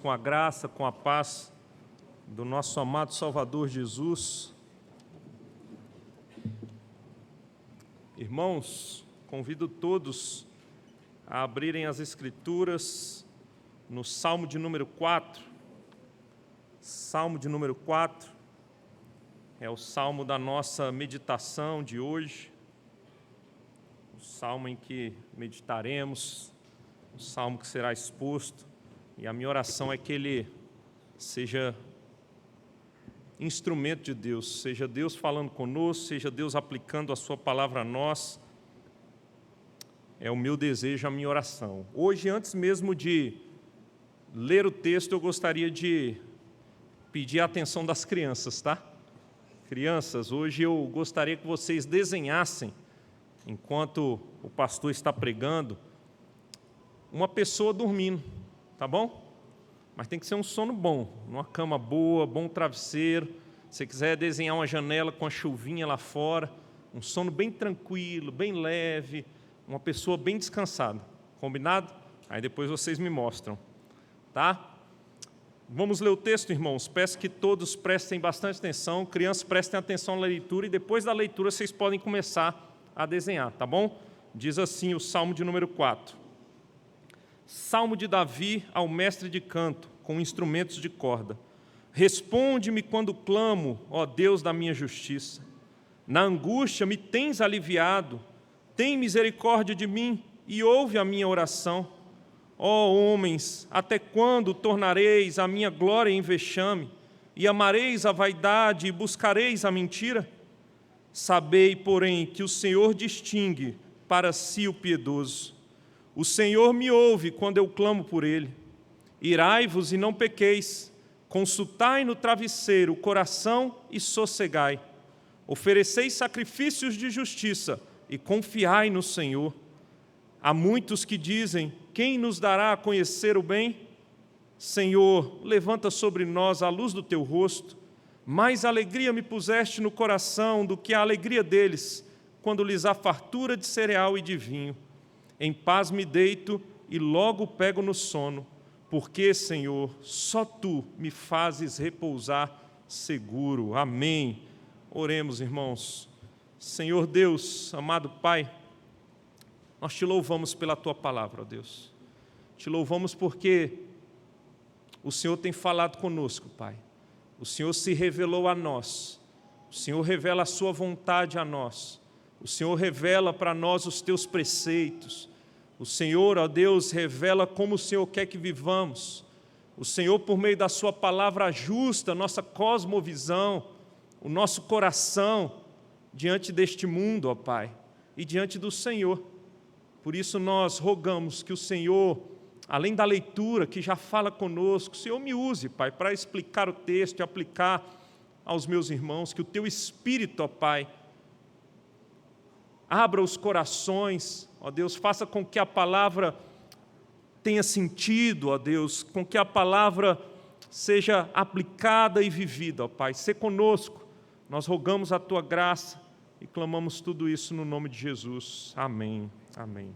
com a graça, com a paz do nosso amado Salvador Jesus. Irmãos, convido todos a abrirem as Escrituras no Salmo de número 4. Salmo de número 4 é o salmo da nossa meditação de hoje, o salmo em que meditaremos, o salmo que será exposto, e a minha oração é que ele seja instrumento de Deus, seja Deus falando conosco, seja Deus aplicando a sua palavra a nós. É o meu desejo, a minha oração. Hoje, antes mesmo de ler o texto, eu gostaria de pedir a atenção das crianças, tá? Crianças, hoje eu gostaria que vocês desenhassem, enquanto o pastor está pregando, uma pessoa dormindo, tá bom? Mas tem que ser um sono bom, uma cama boa, bom travesseiro. Se quiser desenhar uma janela com a chuvinha lá fora, um sono bem tranquilo, bem leve, uma pessoa bem descansada. Combinado? Aí depois vocês me mostram, tá? Vamos ler o texto, irmãos. Peço que todos prestem bastante atenção, crianças prestem atenção na leitura e depois da leitura vocês podem começar a desenhar, tá bom? Diz assim o Salmo de número 4. Salmo de Davi ao mestre de canto, com instrumentos de corda. Responde-me quando clamo, ó Deus da minha justiça. Na angústia me tens aliviado, tem misericórdia de mim e ouve a minha oração. Ó homens, até quando tornareis a minha glória em vexame, e amareis a vaidade e buscareis a mentira? Sabei, porém, que o Senhor distingue para si o piedoso. O Senhor me ouve quando eu clamo por Ele. Irai-vos e não pequeis, consultai no travesseiro o coração e sossegai. Ofereceis sacrifícios de justiça e confiai no Senhor. Há muitos que dizem, quem nos dará a conhecer o bem? Senhor, levanta sobre nós a luz do Teu rosto. Mais alegria me puseste no coração do que a alegria deles, quando lhes há fartura de cereal e de vinho. Em paz me deito e logo pego no sono, porque, Senhor, só Tu me fazes repousar seguro. Amém. Oremos, irmãos. Senhor Deus, amado Pai, nós Te louvamos pela Tua palavra, ó Deus. Te louvamos porque o Senhor tem falado conosco, Pai. O Senhor se revelou a nós. O Senhor revela a Sua vontade a nós. O Senhor revela para nós os Teus preceitos. O Senhor, ó Deus, revela como o Senhor quer que vivamos. O Senhor, por meio da Sua palavra, ajusta a nossa cosmovisão, o nosso coração diante deste mundo, ó Pai, e diante do Senhor. Por isso nós rogamos que o Senhor, além da leitura que já fala conosco, o Senhor me use, Pai, para explicar o texto e aplicar aos meus irmãos, que o Teu Espírito, ó Pai, abra os corações, ó Deus, faça com que a palavra tenha sentido, ó Deus, com que a palavra seja aplicada e vivida, ó Pai. Sê conosco, nós rogamos a Tua graça e clamamos tudo isso no nome de Jesus. Amém. Amém.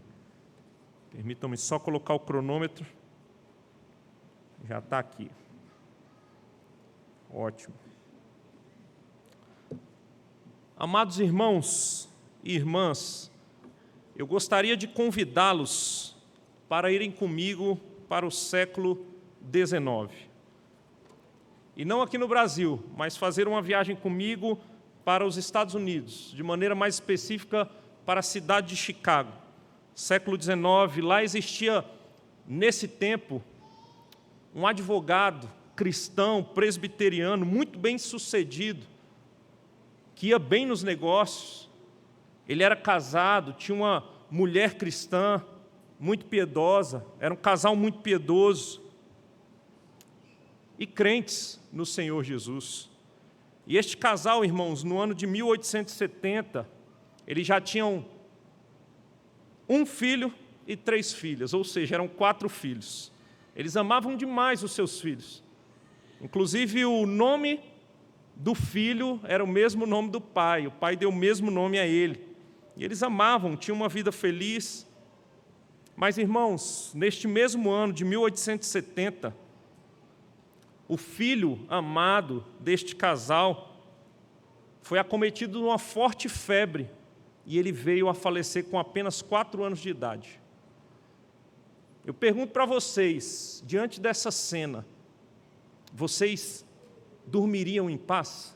Permitam-me só colocar o cronômetro. Já está aqui. Ótimo. Amados irmãos e irmãs, eu gostaria de convidá-los para irem comigo para o século XIX. E não aqui no Brasil, mas fazer uma viagem comigo para os Estados Unidos, de maneira mais específica para a cidade de Chicago. Século XIX, lá existia, nesse tempo, um advogado cristão, presbiteriano, muito bem sucedido, que ia bem nos negócios. Ele era casado, tinha uma mulher cristã, muito piedosa, era um casal muito piedoso, e crentes no Senhor Jesus. E este casal, irmãos, no ano de 1870, eles já tinham um filho e 3 filhas, ou seja, eram 4 filhos. Eles amavam demais os seus filhos. Inclusive, o nome do filho era o mesmo nome do pai. O pai deu o mesmo nome a ele. E eles amavam, tinham uma vida feliz. Mas, irmãos, neste mesmo ano de 1870, o filho amado deste casal, foi acometido de uma forte febre e ele veio a falecer com apenas 4 anos de idade. Eu pergunto para vocês, diante dessa cena, vocês dormiriam em paz?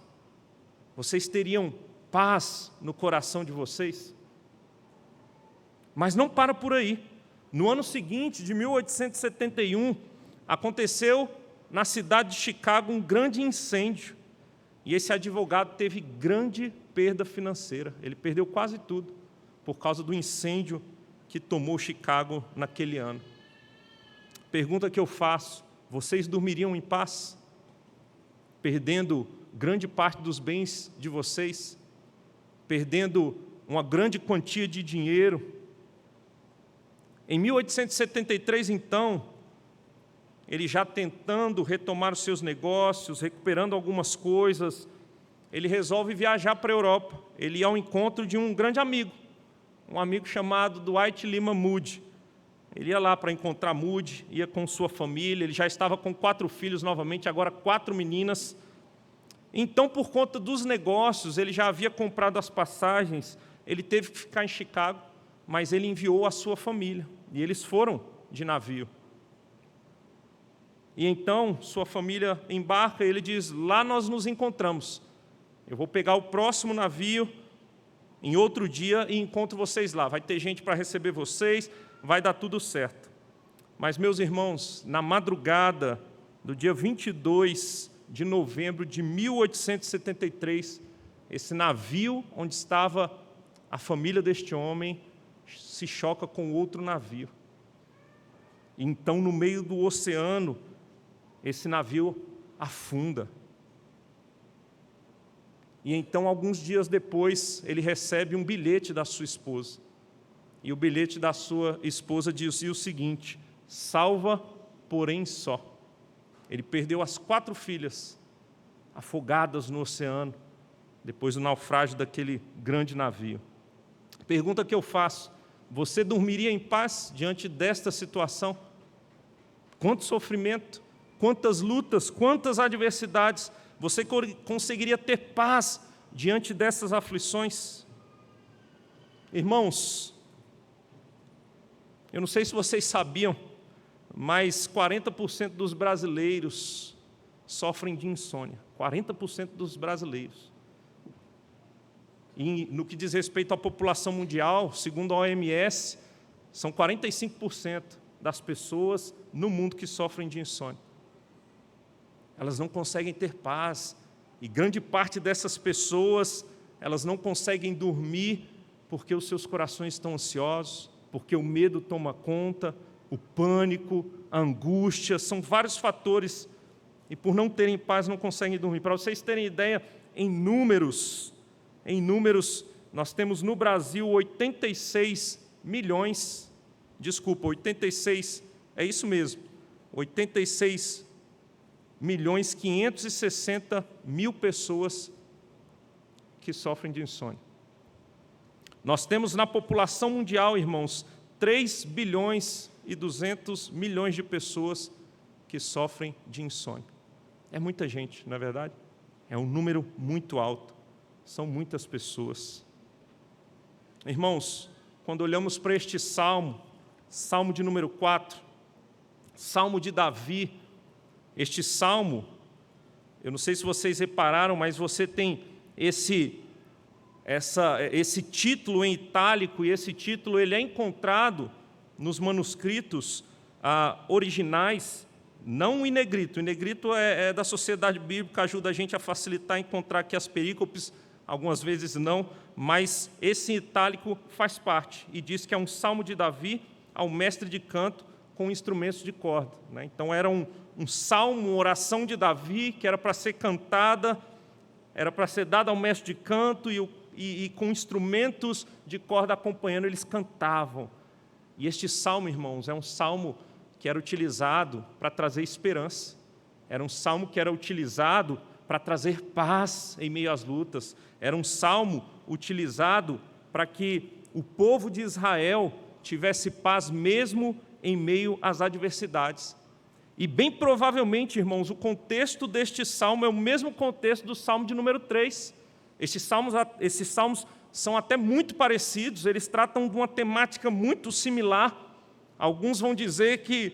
Vocês teriam paz no coração de vocês? Mas não para por aí. No ano seguinte, de 1871, aconteceu na cidade de Chicago um grande incêndio. E esse advogado teve grande perda financeira. Ele perdeu quase tudo por causa do incêndio que tomou Chicago naquele ano. Pergunta que eu faço: vocês dormiriam em paz? Perdendo grande parte dos bens de vocês? Perdendo uma grande quantia de dinheiro? Em 1873, então, ele já tentando retomar os seus negócios, recuperando algumas coisas, ele resolve viajar para a Europa. Ele ia ao encontro de um grande amigo, um amigo chamado Dwight Lyman Moody. Ele ia lá para encontrar Moody, ia com sua família, ele já estava com 4 filhos novamente, agora 4 meninas. Então, por conta dos negócios, ele já havia comprado as passagens, ele teve que ficar em Chicago, mas ele enviou a sua família, e eles foram de navio. E então, sua família embarca e ele diz: lá nós nos encontramos. Eu vou pegar o próximo navio em outro dia e encontro vocês lá. Vai ter gente para receber vocês, vai dar tudo certo. Mas, meus irmãos, na madrugada do dia 22 de novembro de 1873, esse navio onde estava a família deste homem se choca com outro navio. Então, no meio do oceano, esse navio afunda. E então, alguns dias depois, ele recebe um bilhete da sua esposa. E o bilhete da sua esposa dizia o seguinte: salva, porém só. Ele perdeu as 4 filhas, afogadas no oceano, depois do naufrágio daquele grande navio. Pergunta que eu faço: você dormiria em paz diante desta situação? Quanto sofrimento, quantas lutas, quantas adversidades, você conseguiria ter paz diante dessas aflições? Irmãos, eu não sei se vocês sabiam, mas 40% dos brasileiros sofrem de insônia. 40% dos brasileiros. E no que diz respeito à população mundial, segundo a OMS, são 45% das pessoas no mundo que sofrem de insônia. Elas não conseguem ter paz, e grande parte dessas pessoas, elas não conseguem dormir porque os seus corações estão ansiosos, porque o medo toma conta, o pânico, a angústia, são vários fatores, e por não terem paz não conseguem dormir. Para vocês terem ideia, em números, nós temos no Brasil 86 milhões, 560 mil pessoas que sofrem de insônia. Nós temos na população mundial, irmãos, 3 bilhões e 200 milhões de pessoas que sofrem de insônia. É muita gente, não é verdade? É um número muito alto. São muitas pessoas. Irmãos, quando olhamos para este salmo, salmo de número 4, salmo de Davi, este salmo, eu não sei se vocês repararam, mas você tem esse título em itálico, e esse título ele é encontrado nos manuscritos originais, não em negrito. O negrito é da Sociedade Bíblica, ajuda a gente a facilitar a encontrar aqui as perícopes, algumas vezes não, mas esse itálico faz parte, e diz que é um salmo de Davi ao mestre de canto com instrumentos de corda, né? Então era um salmo, uma oração de Davi, que era para ser cantada, era para ser dada ao mestre de canto, e com instrumentos de corda acompanhando, eles cantavam. E este salmo, irmãos, é um salmo que era utilizado para trazer esperança, era um salmo que era utilizado para trazer paz em meio às lutas, era um salmo utilizado para que o povo de Israel tivesse paz mesmo em meio às adversidades. E bem provavelmente, irmãos, o contexto deste salmo é o mesmo contexto do salmo de número 3. Esses salmos são até muito parecidos, eles tratam de uma temática muito similar. Alguns vão dizer que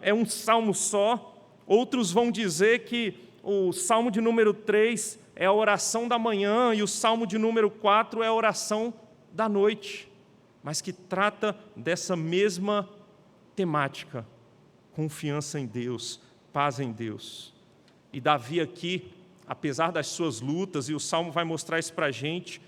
é um salmo só, outros vão dizer que o salmo de número 3 é a oração da manhã e o salmo de número 4 é a oração da noite, mas que trata dessa mesma temática: confiança em Deus, paz em Deus. E Davi aqui, apesar das suas lutas, e o salmo vai mostrar isso para a gente,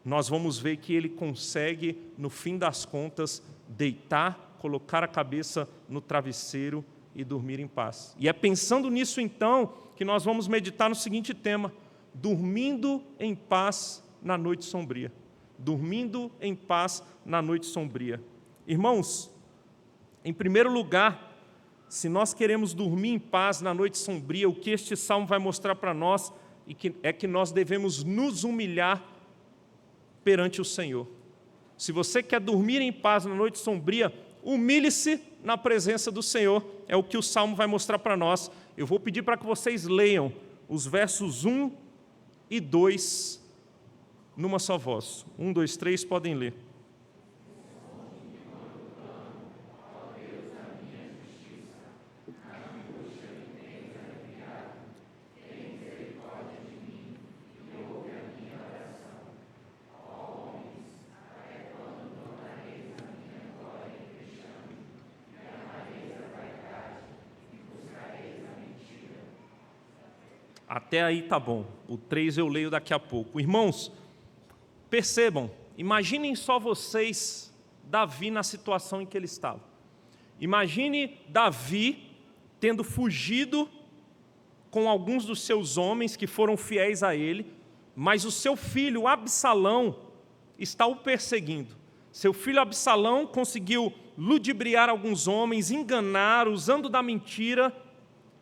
nós vamos ver que ele consegue, no fim das contas, deitar, colocar a cabeça no travesseiro e dormir em paz. E é pensando nisso, então, que nós vamos meditar no seguinte tema: dormindo em paz na noite sombria. Dormindo em paz na noite sombria. Irmãos, em primeiro lugar, se nós queremos dormir em paz na noite sombria, o que este salmo vai mostrar para nós é que nós devemos nos humilhar perante o Senhor. Se você quer dormir em paz na noite sombria, humilhe-se na presença do Senhor. É o que o salmo vai mostrar para nós. Eu vou pedir para que vocês leiam os versos 1 e 2 numa só voz. 1, 2, 3, podem ler. Até aí tá bom. O 3 eu leio daqui a pouco. Irmãos, percebam, imaginem só vocês, Davi na situação em que ele estava. Imagine Davi tendo fugido com alguns dos seus homens que foram fiéis a ele, mas o seu filho Absalão está o perseguindo. Seu filho Absalão conseguiu ludibriar alguns homens, enganar, usando da mentira,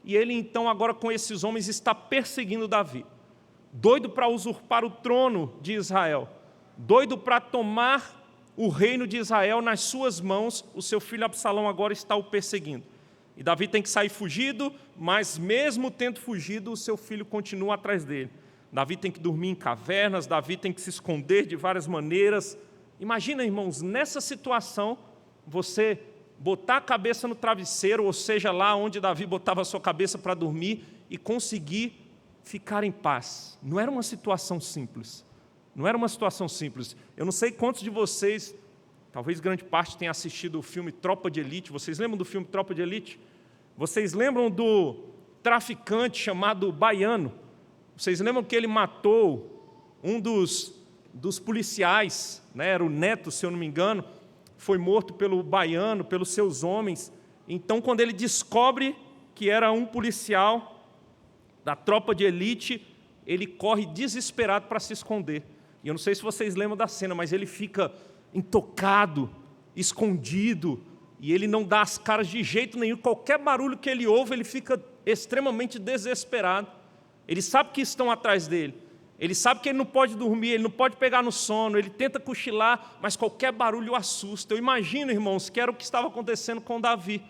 e ele então agora com esses homens está perseguindo Davi. Doido para usurpar o trono de Israel, doido para tomar o reino de Israel nas suas mãos, o seu filho Absalão agora está o perseguindo. E Davi tem que sair fugido, mas mesmo tendo fugido, o seu filho continua atrás dele. Davi tem que dormir em cavernas, Davi tem que se esconder de várias maneiras. Imagina, irmãos, nessa situação, você botar a cabeça no travesseiro, ou seja, lá onde Davi botava a sua cabeça para dormir, e conseguir ficar em paz. Não era uma situação simples. Não era uma situação simples. Eu não sei quantos de vocês, talvez grande parte tenha assistido o filme Tropa de Elite. Vocês lembram do filme Tropa de Elite? Vocês lembram do traficante chamado Baiano? Vocês lembram que ele matou um dos policiais, né? Era o Neto, se eu não me engano, foi morto pelo Baiano, pelos seus homens. Então, quando ele descobre que era um policial da tropa de elite, ele corre desesperado para se esconder. E eu não sei se vocês lembram da cena, mas ele fica intocado, escondido, e ele não dá as caras de jeito nenhum. Qualquer barulho que ele ouve, ele fica extremamente desesperado. Ele sabe que estão atrás dele. Ele sabe que ele não pode dormir, ele não pode pegar no sono, ele tenta cochilar, mas qualquer barulho o assusta. Eu imagino, irmãos, que era o que estava acontecendo com Davi.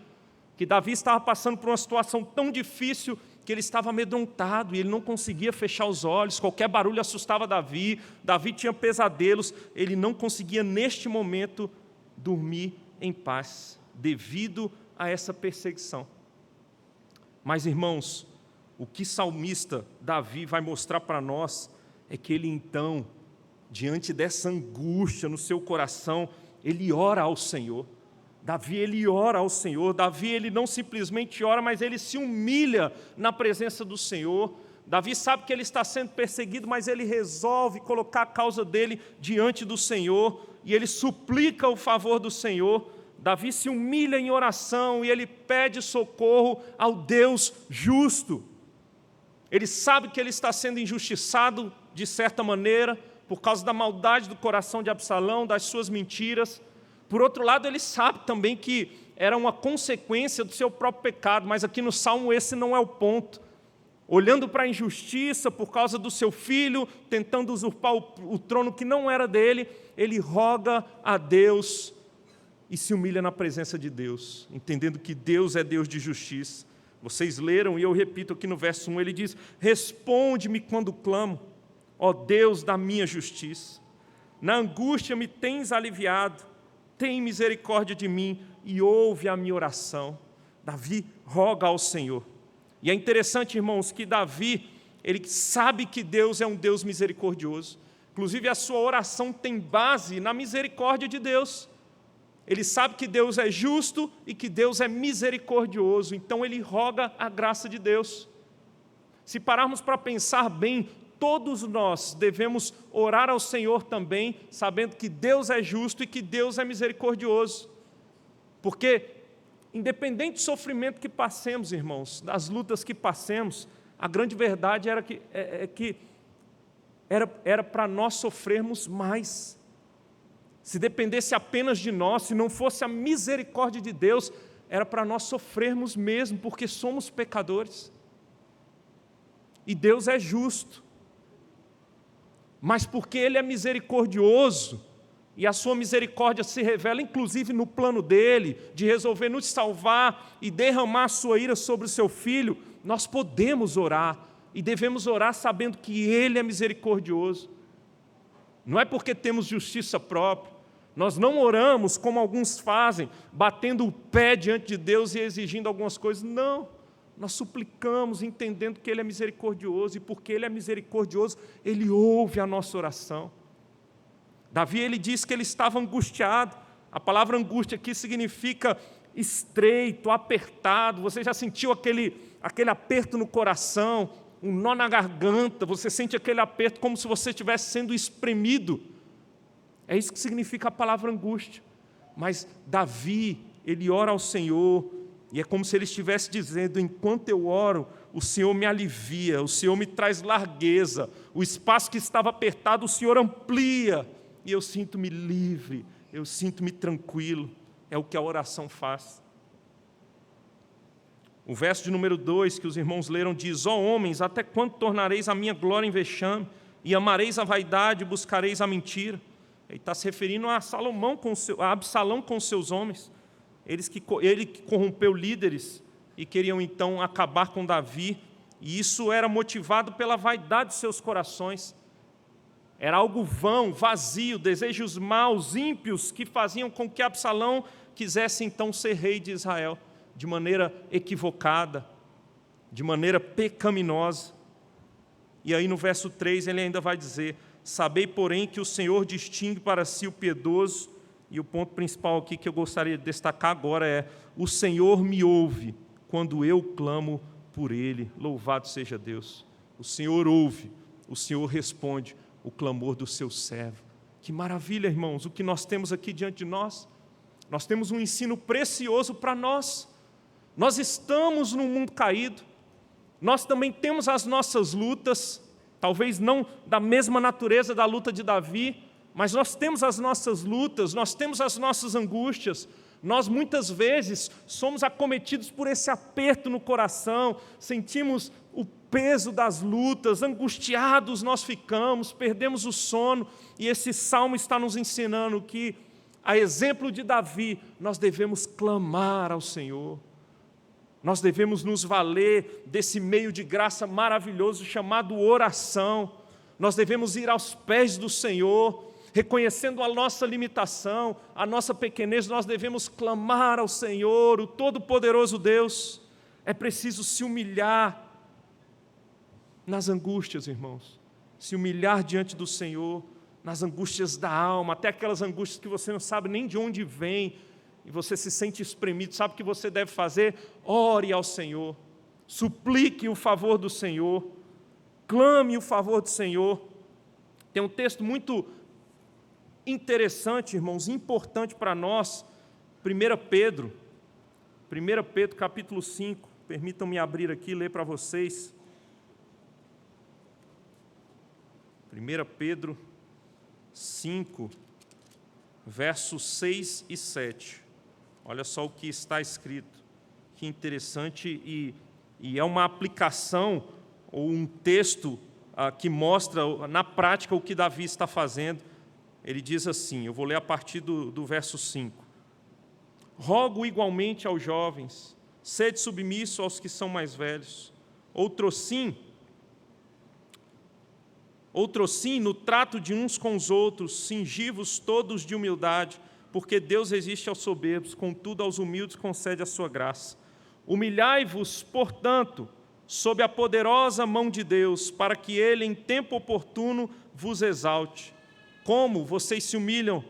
Que Davi estava passando por uma situação tão difícil que ele estava amedrontado e ele não conseguia fechar os olhos, qualquer barulho assustava Davi, Davi tinha pesadelos, ele não conseguia neste momento dormir em paz, devido a essa perseguição. Mas, irmãos, o que salmista Davi vai mostrar para nós é que ele então, diante dessa angústia no seu coração, ele ora ao Senhor. Davi, ele ora ao Senhor. Davi, ele não simplesmente ora, mas ele se humilha na presença do Senhor. Davi sabe que ele está sendo perseguido, mas ele resolve colocar a causa dele diante do Senhor, e ele suplica o favor do Senhor. Davi se humilha em oração e ele pede socorro ao Deus justo. Ele sabe que ele está sendo injustiçado de certa maneira, por causa da maldade do coração de Absalão, das suas mentiras. Por outro lado, ele sabe também que era uma consequência do seu próprio pecado, mas aqui no Salmo esse não é o ponto. Olhando para a injustiça por causa do seu filho, tentando usurpar o trono que não era dele, ele roga a Deus e se humilha na presença de Deus, entendendo que Deus é Deus de justiça. Vocês leram, e eu repito aqui no verso 1, ele diz: responde-me quando clamo, ó Deus da minha justiça. Na angústia me tens aliviado, tem misericórdia de mim e ouve a minha oração. Davi roga ao Senhor. E é interessante, irmãos, que Davi, ele sabe que Deus é um Deus misericordioso. Inclusive, a sua oração tem base na misericórdia de Deus. Ele sabe que Deus é justo e que Deus é misericordioso. Então, ele roga a graça de Deus. Se pararmos para pensar bem, todos nós devemos orar ao Senhor também, sabendo que Deus é justo e que Deus é misericordioso. Porque, independente do sofrimento que passemos, irmãos, das lutas que passemos, a grande verdade era para nós sofrermos mais. Se dependesse apenas de nós, se não fosse a misericórdia de Deus, era para nós sofrermos mesmo, porque somos pecadores. E Deus é justo. Mas porque Ele é misericordioso, e a sua misericórdia se revela inclusive no plano dEle, de resolver nos salvar e derramar a sua ira sobre o seu Filho, nós podemos orar, e devemos orar sabendo que Ele é misericordioso. Não é porque temos justiça própria, nós não oramos como alguns fazem, batendo o pé diante de Deus e exigindo algumas coisas, não. Nós suplicamos entendendo que Ele é misericordioso, e porque Ele é misericordioso, Ele ouve a nossa oração. Davi, ele diz que ele estava angustiado. A palavra angústia aqui significa estreito, apertado. Você já sentiu aquele aperto no coração, um nó na garganta, você sente aquele aperto como se você estivesse sendo espremido. É isso que significa a palavra angústia. Mas Davi, ele ora ao Senhor, e é como se ele estivesse dizendo: enquanto eu oro, o Senhor me alivia, o Senhor me traz largueza, o espaço que estava apertado, o Senhor amplia, e eu sinto-me livre, eu sinto-me tranquilo. É o que a oração faz. O verso de número 2 que os irmãos leram diz: ó homens, até quando tornareis a minha glória em vexame, e amareis a vaidade e buscareis a mentira? Ele está se referindo a Absalão com seus homens. Ele que corrompeu líderes e queriam então acabar com Davi, e isso era motivado pela vaidade de seus corações. Era algo vão, vazio, desejos maus, ímpios, que faziam com que Absalão quisesse então ser rei de Israel, de maneira equivocada, de maneira pecaminosa. E aí no verso 3 ele ainda vai dizer: sabei, porém, que o Senhor distingue para si o piedoso. E o ponto principal aqui que eu gostaria de destacar agora é: o Senhor me ouve quando eu clamo por Ele. Louvado seja Deus. O Senhor ouve, o Senhor responde o clamor do seu servo. Que maravilha, irmãos, o que nós temos aqui diante de nós. Nós temos um ensino precioso para nós. Nós estamos num mundo caído, nós também temos as nossas lutas, talvez não da mesma natureza da luta de Davi, mas nós temos as nossas lutas, nós temos as nossas angústias. Nós muitas vezes somos acometidos por esse aperto no coração, sentimos o peso das lutas, angustiados nós ficamos, perdemos o sono, e esse salmo está nos ensinando que, a exemplo de Davi, nós devemos clamar ao Senhor. Nós devemos nos valer desse meio de graça maravilhoso chamado oração. Nós devemos ir aos pés do Senhor, reconhecendo a nossa limitação, a nossa pequenez. Nós devemos clamar ao Senhor, o Todo-Poderoso Deus. É preciso se humilhar nas angústias, irmãos. Se humilhar diante do Senhor, nas angústias da alma, até aquelas angústias que você não sabe nem de onde vem, e você se sente espremido. Sabe o que você deve fazer? Ore ao Senhor, suplique o favor do Senhor, clame o favor do Senhor. Tem um texto muito interessante, irmãos, importante para nós, 1 Pedro capítulo 5, permitam-me abrir aqui e ler para vocês. 1 Pedro 5, versos 6 e 7. Olha só o que está escrito, que interessante, e é uma aplicação, ou um texto que mostra na prática o que Davi está fazendo. Ele diz assim, eu vou ler a partir do verso 5. Rogo igualmente aos jovens, sede submisso aos que são mais velhos. Outrossim, no trato de uns com os outros, cingi-vos todos de humildade, porque Deus resiste aos soberbos, contudo aos humildes concede a sua graça. Humilhai-vos, portanto, sob a poderosa mão de Deus, para que Ele, em tempo oportuno, vos exalte. Como vocês se humilham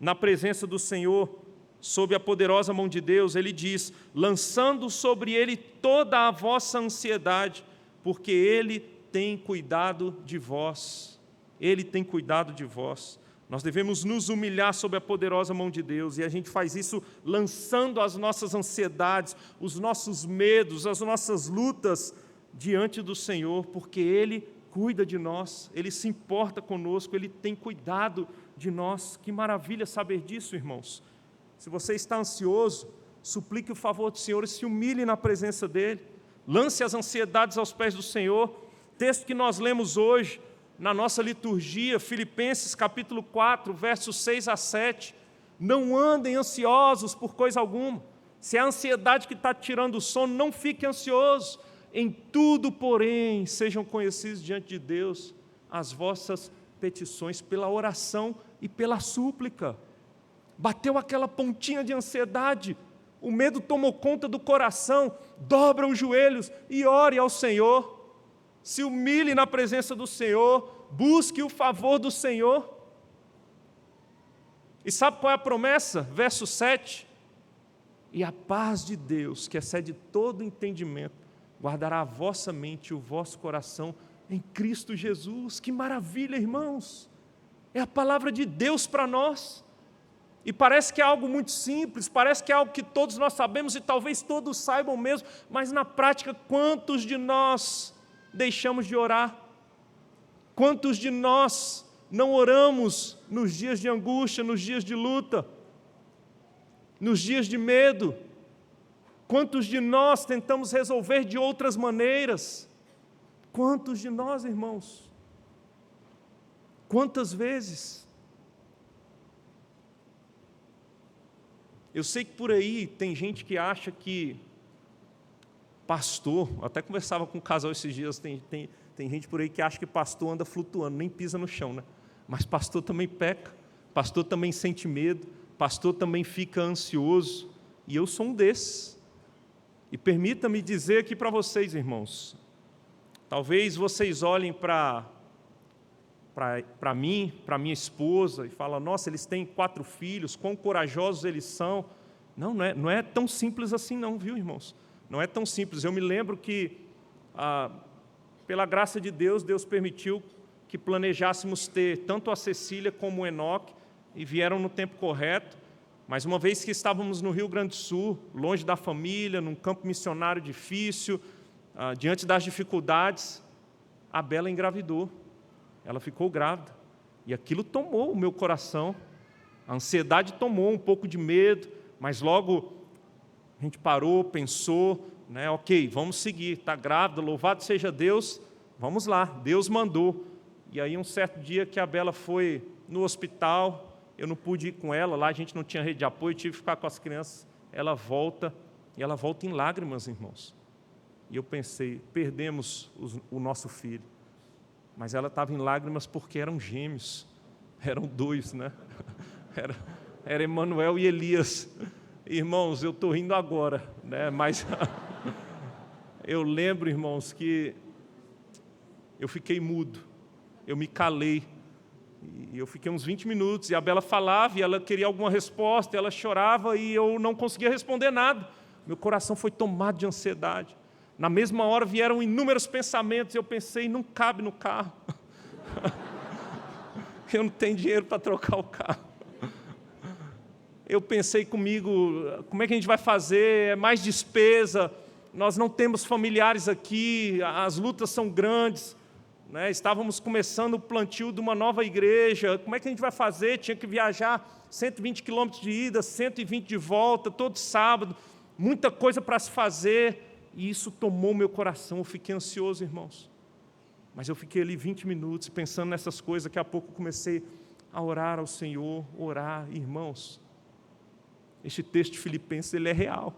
na presença do Senhor, sob a poderosa mão de Deus, Ele diz, lançando sobre Ele toda a vossa ansiedade, porque Ele tem cuidado de vós. Ele tem cuidado de vós. Nós devemos nos humilhar sob a poderosa mão de Deus, e a gente faz isso lançando as nossas ansiedades, os nossos medos, as nossas lutas diante do Senhor, porque Ele cuida de nós, Ele se importa conosco, Ele tem cuidado de nós. Que maravilha saber disso, irmãos. Se você está ansioso, suplique o favor do Senhor e se humilhe na presença dEle. Lance as ansiedades aos pés do Senhor. Texto que nós lemos hoje, na nossa liturgia, Filipenses capítulo 4, versos 6 a 7. Não andem ansiosos por coisa alguma. Se é a ansiedade que está tirando o sono, não fique ansioso. Em tudo, porém, sejam conhecidos diante de Deus as vossas petições pela oração e pela súplica. Bateu aquela pontinha de ansiedade, o medo tomou conta do coração, dobra os joelhos e ore ao Senhor. Se humilhe na presença do Senhor, busque o favor do Senhor. E sabe qual é a promessa? Verso 7. E a paz de Deus, que excede todo entendimento, guardará a vossa mente e o vosso coração em Cristo Jesus. Que maravilha, irmãos! É a palavra de Deus para nós. E parece que é algo muito simples, parece que é algo que todos nós sabemos e talvez todos saibam mesmo, mas na prática, quantos de nós deixamos de orar? Quantos de nós não oramos nos dias de angústia, nos dias de luta, nos dias de medo? Quantos de nós tentamos resolver de outras maneiras? Quantos de nós, irmãos? Quantas vezes? Eu sei que por aí tem gente que acha que pastor, até conversava com um casal esses dias, tem gente por aí que acha que pastor anda flutuando, nem pisa no chão, né? Mas pastor também peca, pastor também sente medo, pastor também fica ansioso, e eu sou um desses. E permita-me dizer aqui para vocês, irmãos, talvez vocês olhem para mim, para minha esposa, e falam, nossa, eles têm 4 filhos, quão corajosos eles são. Não é tão simples assim não, viu, irmãos? Não é tão simples. Eu me lembro que, pela graça de Deus, Deus permitiu que planejássemos ter tanto a Cecília como o Enoque, e vieram no tempo correto, mas uma vez que estávamos no Rio Grande do Sul, longe da família, num campo missionário difícil, diante das dificuldades, a Bela engravidou. Ela ficou grávida, e aquilo tomou o meu coração, a ansiedade tomou um pouco de medo, mas logo a gente parou, pensou, né, ok, vamos seguir, está grávida, louvado seja Deus, vamos lá, Deus mandou. E aí um certo dia que a Bela foi no hospital, eu não pude ir com ela, lá a gente não tinha rede de apoio, tive que ficar com as crianças, ela volta, e ela volta em lágrimas, irmãos. E eu pensei, perdemos o nosso filho. Mas ela estava em lágrimas porque eram gêmeos, eram 2, né? Era Emanuel e Elias. Irmãos, eu estou rindo agora, né? Mas eu lembro, irmãos, que eu fiquei mudo, eu me calei, e eu fiquei uns 20 minutos, e a Bela falava, e ela queria alguma resposta, ela chorava, e eu não conseguia responder nada. Meu coração foi tomado de ansiedade. Na mesma hora vieram inúmeros pensamentos, e eu pensei, não cabe no carro. Eu não tenho dinheiro para trocar o carro. Eu pensei comigo, como é que a gente vai fazer? É mais despesa, nós não temos familiares aqui, as lutas são grandes, né? Estávamos começando o plantio de uma nova igreja, como é que a gente vai fazer? Tinha que viajar 120 quilômetros de ida, 120 de volta, todo sábado, muita coisa para se fazer. E isso tomou meu coração, eu fiquei ansioso, irmãos. Mas eu fiquei ali 20 minutos pensando nessas coisas, daqui a pouco eu comecei a orar ao Senhor, orar, irmãos. Este texto de Filipenses, ele é real.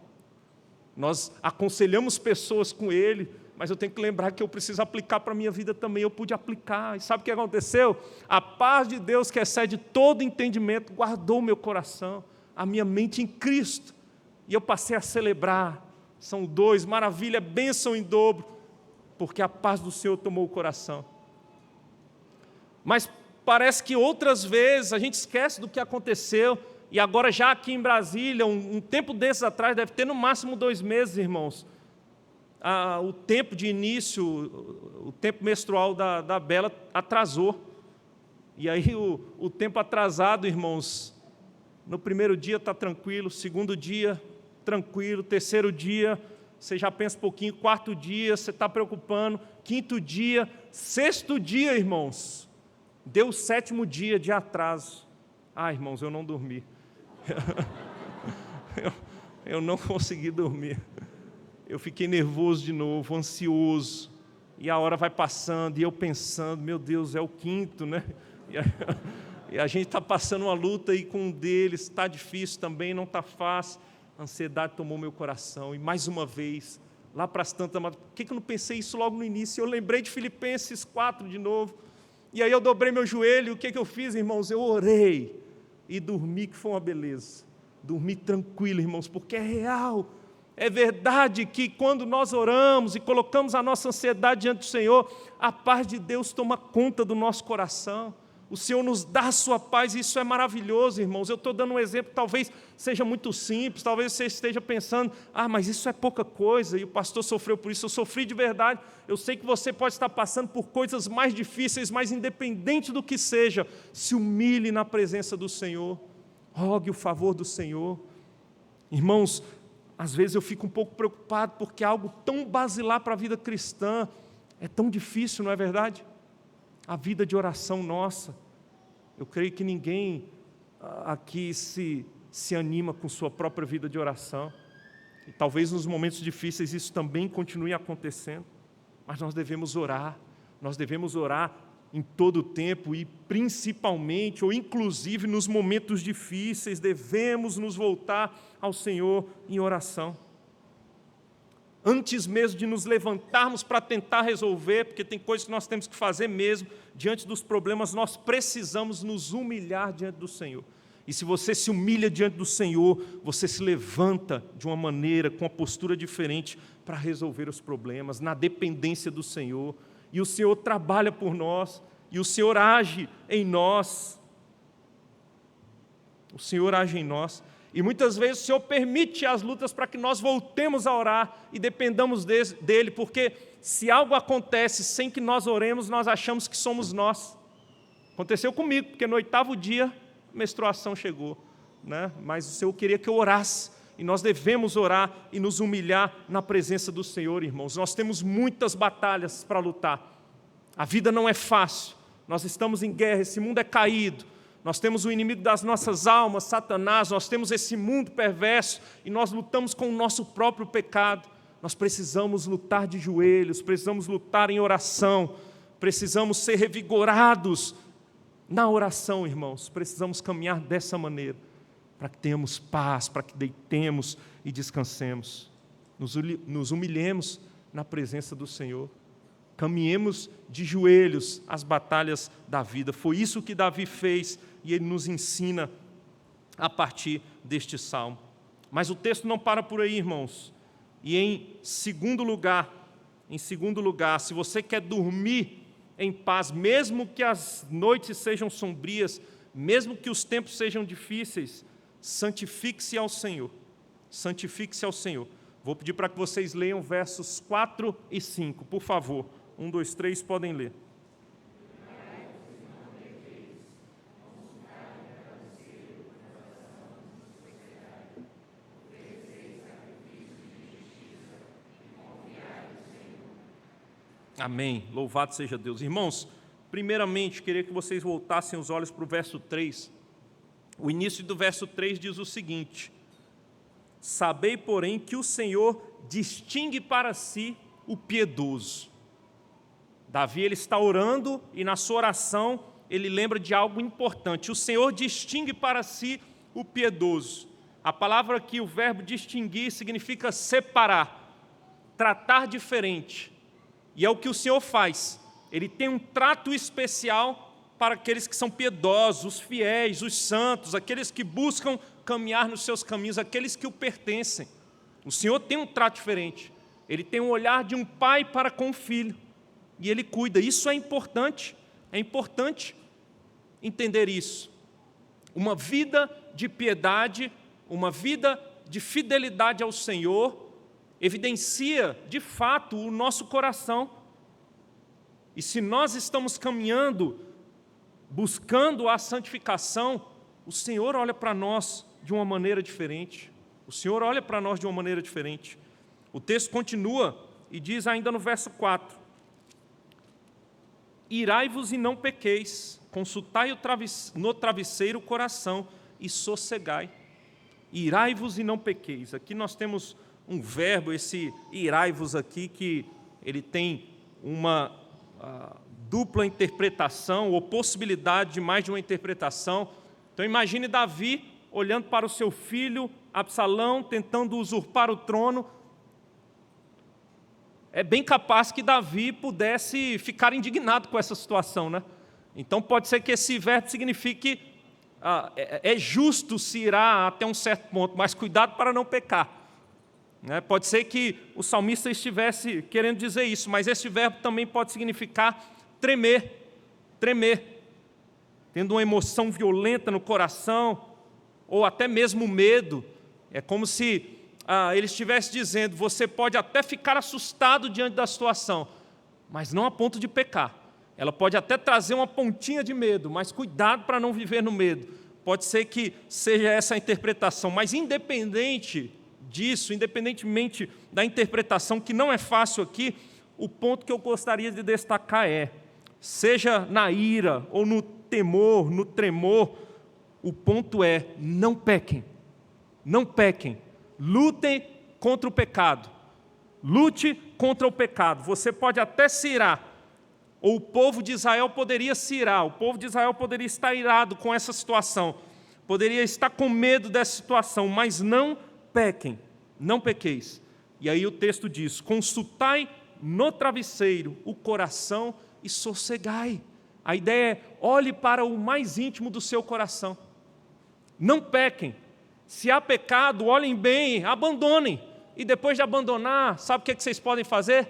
Nós aconselhamos pessoas com ele, mas eu tenho que lembrar que eu preciso aplicar para a minha vida também. Eu pude aplicar. E sabe o que aconteceu? A paz de Deus, que excede todo entendimento, guardou o meu coração, a minha mente em Cristo. E eu passei a celebrar. São 2, maravilha, bênção em dobro, porque a paz do Senhor tomou o coração. Mas parece que outras vezes a gente esquece do que aconteceu, e agora já aqui em Brasília, um tempo desses atrás, deve ter no máximo 2 meses, irmãos, o tempo de início, o tempo menstrual da Bela atrasou. E aí o tempo atrasado, irmãos, no primeiro dia está tranquilo, segundo dia tranquilo, terceiro dia você já pensa um pouquinho, quarto dia você está preocupando, quinto dia, sexto dia, irmãos, deu o 7º dia de atraso. Irmãos, eu não dormi. Eu não consegui dormir. Eu fiquei nervoso de novo, ansioso. E a hora vai passando, e eu pensando, meu Deus, é o 5º, né? E a gente está passando uma luta aí com um deles, está difícil também, não está fácil. A ansiedade tomou meu coração. E mais uma vez, lá para as tantas, por que eu não pensei isso logo no início? Eu lembrei de Filipenses 4 de novo. E aí eu dobrei meu joelho, e o que eu fiz, irmãos? Eu orei e dormi, que foi uma beleza. Dormi tranquilo, irmãos, porque é real. É verdade que quando nós oramos e colocamos a nossa ansiedade diante do Senhor, a paz de Deus toma conta do nosso coração. O Senhor nos dá a sua paz, e isso é maravilhoso, irmãos. Eu estou dando um exemplo, talvez seja muito simples, talvez você esteja pensando, mas isso é pouca coisa, e o pastor sofreu por isso. Eu sofri de verdade. Eu sei que você pode estar passando por coisas mais difíceis, mas independente do que seja, se humilhe na presença do Senhor, rogue o favor do Senhor. Irmãos, às vezes eu fico um pouco preocupado, porque algo tão basilar para a vida cristã é tão difícil, não é verdade? A vida de oração nossa. Eu creio que ninguém aqui se anima com sua própria vida de oração. E talvez nos momentos difíceis isso também continue acontecendo. Mas nós devemos orar em todo o tempo, e principalmente, ou inclusive nos momentos difíceis, devemos nos voltar ao Senhor em oração. Antes mesmo de nos levantarmos para tentar resolver, porque tem coisas que nós temos que fazer mesmo, diante dos problemas, nós precisamos nos humilhar diante do Senhor. E se você se humilha diante do Senhor, você se levanta de uma maneira, com uma postura diferente, para resolver os problemas, na dependência do Senhor. E o Senhor trabalha por nós, e o Senhor age em nós. O Senhor age em nós. E muitas vezes o Senhor permite as lutas para que nós voltemos a orar e dependamos dEle, porque se algo acontece sem que nós oremos, nós achamos que somos nós. Aconteceu comigo, porque no 8º dia a menstruação chegou, né? Mas o Senhor queria que eu orasse, e nós devemos orar e nos humilhar na presença do Senhor, irmãos. Nós temos muitas batalhas para lutar. A vida não é fácil, nós estamos em guerra, esse mundo é caído. Nós temos o inimigo das nossas almas, Satanás, nós temos esse mundo perverso, e nós lutamos com o nosso próprio pecado. Nós precisamos lutar de joelhos, precisamos lutar em oração, precisamos ser revigorados na oração, irmãos. Precisamos caminhar dessa maneira, para que tenhamos paz, para que deitemos e descansemos. Nos humilhemos na presença do Senhor. Caminhemos de joelhos as batalhas da vida. Foi isso que Davi fez, e ele nos ensina a partir deste salmo. Mas o texto não para por aí, irmãos. E em segundo lugar, se você quer dormir em paz, mesmo que as noites sejam sombrias, mesmo que os tempos sejam difíceis, santifique-se ao Senhor. Santifique-se ao Senhor. Vou pedir para que vocês leiam versos 4 e 5, por favor. 1, 2, 3, podem ler. Amém. Louvado seja Deus. Irmãos, primeiramente, queria que vocês voltassem os olhos para o verso 3. O início do verso 3 diz o seguinte: sabei, porém, que o Senhor distingue para si o piedoso. Davi, ele está orando, e na sua oração ele lembra de algo importante. O Senhor distingue para si o piedoso. A palavra que o verbo distinguir significa separar, tratar diferente. E é o que o Senhor faz. Ele tem um trato especial para aqueles que são piedosos, os fiéis, os santos, aqueles que buscam caminhar nos seus caminhos, aqueles que o pertencem. O Senhor tem um trato diferente. Ele tem um olhar de um pai para com o filho. E Ele cuida. Isso é importante. É importante entender isso. Uma vida de piedade, uma vida de fidelidade ao Senhor, evidencia, de fato, o nosso coração. E se nós estamos caminhando, buscando a santificação, o Senhor olha para nós de uma maneira diferente. O Senhor olha para nós de uma maneira diferente. O texto continua e diz ainda no verso 4: irai-vos e não pequeis, consultai no travesseiro o coração e sossegai. Irai-vos e não pequeis. Aqui nós temos um verbo, esse irai-vos aqui, que ele tem uma dupla interpretação, ou possibilidade de mais de uma interpretação. Então imagine Davi olhando para o seu filho Absalão, tentando usurpar o trono. É bem capaz que Davi pudesse ficar indignado com essa situação, né? Então pode ser que esse verbo signifique é justo se irar até um certo ponto, mas cuidado para não pecar. Pode ser que o salmista estivesse querendo dizer isso, mas esse verbo também pode significar tremer, tendo uma emoção violenta no coração, ou até mesmo medo. É como se ele estivesse dizendo: você pode até ficar assustado diante da situação, mas não a ponto de pecar. Ela pode até trazer uma pontinha de medo, mas cuidado para não viver no medo. Pode ser que seja essa a interpretação, mas independente disso, independentemente da interpretação, que não é fácil aqui, o ponto que eu gostaria de destacar é: seja na ira ou no temor, no tremor, o ponto é: não pequem, não pequem, lutem contra o pecado, lute contra o pecado. Você pode até se irar, ou o povo de Israel poderia se irar, o povo de Israel poderia estar irado com essa situação, poderia estar com medo dessa situação, mas não pequem, não pequeis. E aí o texto diz: consultai no travesseiro o coração e sossegai. A ideia é: olhe para o mais íntimo do seu coração. Não pequem. Se há pecado, olhem bem, abandonem. E depois de abandonar, sabe o que vocês podem fazer?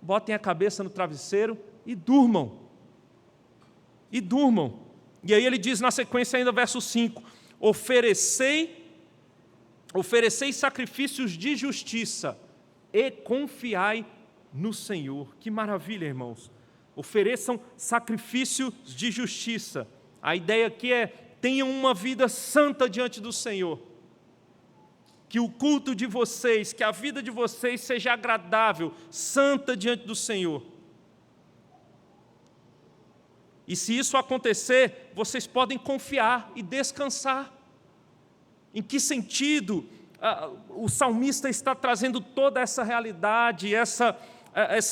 Botem a cabeça no travesseiro e durmam. E durmam. E aí ele diz na sequência ainda, verso 5: oferecei sacrifícios de justiça e confiai no Senhor. Que maravilha, irmãos. Ofereçam sacrifícios de justiça. A ideia aqui é: tenham uma vida santa diante do Senhor. Que o culto de vocês, que a vida de vocês seja agradável, santa diante do Senhor. E se isso acontecer, vocês podem confiar e descansar. Em que sentido o salmista está trazendo toda essa realidade, essa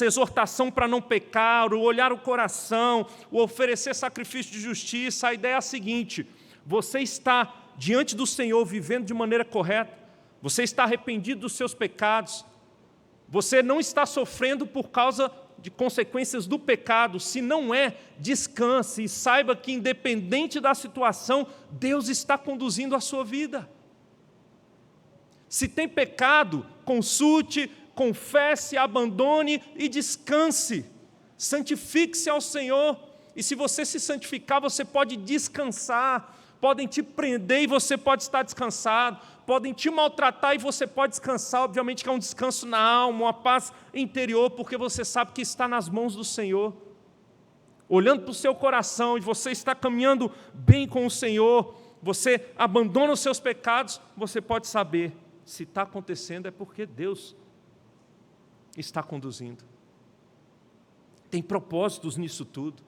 exortação para não pecar, o olhar o coração, o oferecer sacrifício de justiça? A ideia é a seguinte: você está diante do Senhor vivendo de maneira correta, você está arrependido dos seus pecados, você não está sofrendo por causa de consequências do pecado. Se não é, descanse e saiba que, independente da situação, Deus está conduzindo a sua vida. Se tem pecado, consulte, confesse, abandone e descanse. Santifique-se ao Senhor. E se você se santificar, você pode descansar. Podem te prender e você pode estar descansado. Podem te maltratar e você pode descansar. Obviamente que é um descanso na alma, uma paz interior, porque você sabe que está nas mãos do Senhor. Olhando para o seu coração e você está caminhando bem com o Senhor, você abandona os seus pecados, você pode saber: se está acontecendo é porque Deus está conduzindo. Tem propósitos nisso tudo.